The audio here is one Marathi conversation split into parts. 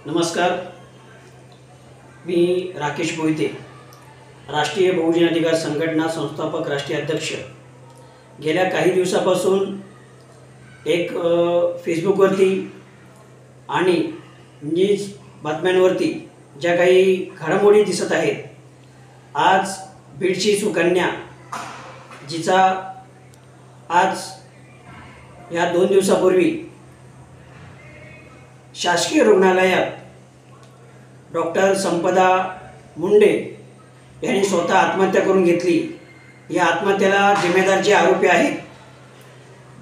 नमस्कार, मी राकेश मोहिते, राष्ट्रीय बहुजन अधिकार संघटना संस्थापक राष्ट्रीय अध्यक्ष। गेल्या काही दिवसापासून एक फेसबुकवरती आणि न्यूज बातम्यांवरती ज्या काही घडामोडी दिसत आहेत, आज बीडची सुकन्या जिचा आज या 2 दिवसापूर्वी शासकीय रुग्णालयात डॉक्टर संपदा मुंडे यांनी स्वतः आत्महत्या करून घेतली। या आत्महत्येला जिम्मेदार जे आरोपी आहेत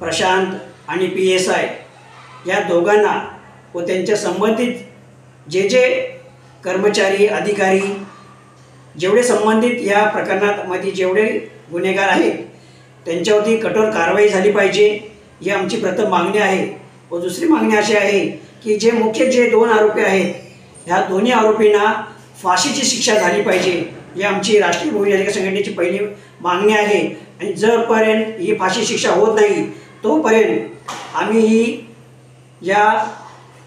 प्रशांत आणि PSI या दोघांना व त्यांच्या संबंधित जे कर्मचारी अधिकारी जेवढे संबंधित या प्रकरणामध्ये जेवढे गुन्हेगार आहेत त्यांच्यावरती कठोर कारवाई झाली पाहिजे, ही आमची प्रथम मागणी आहे। व दुसरी मागणी अशी आहे की जे मुख्य 2 आरोपी आहेत ह्या दोन्ही आरोपींना फाशीची शिक्षा झाली पाहिजे, ही आमची राष्ट्रीय बहुजन अधिकार संघटनेची पहिली मागणी आहे। आणि जोपर्यंत ही फाशी शिक्षा होत नाही तोपर्यंत आम्ही ही या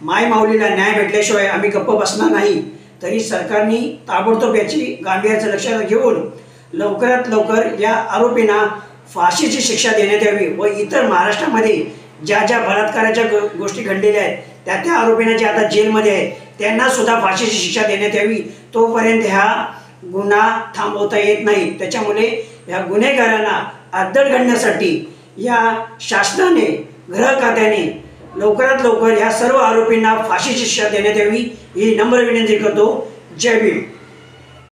मायमाऊलीला न्याय भेटल्याशिवाय आम्ही गप्प बसणार नाही। तरी सरकारने ताबडतोब याची गांभीर्याचं लक्षात घेऊन लवकरात लवकर या आरोपींना फाशीची शिक्षा देण्यात यावी व इतर महाराष्ट्रामध्ये ज्या बलात्काराच्या गोष्टी घडलेल्या आहेत त्या आरोपींना जे आता जेलमध्ये आहेत त्यांना सुद्धा फाशीची शिक्षा देण्यात यावी। तोपर्यंत हा गुन्हा थांबवता येत नाही। त्याच्यामुळे या गुन्हेगारांना अद्दल घडण्यासाठी या शासनाने गृह खात्याने लवकरात लवकर या सर्व आरोपींना फाशीची शिक्षा देण्यात यावी, ही नम्र विनंती करतो। जय भीम।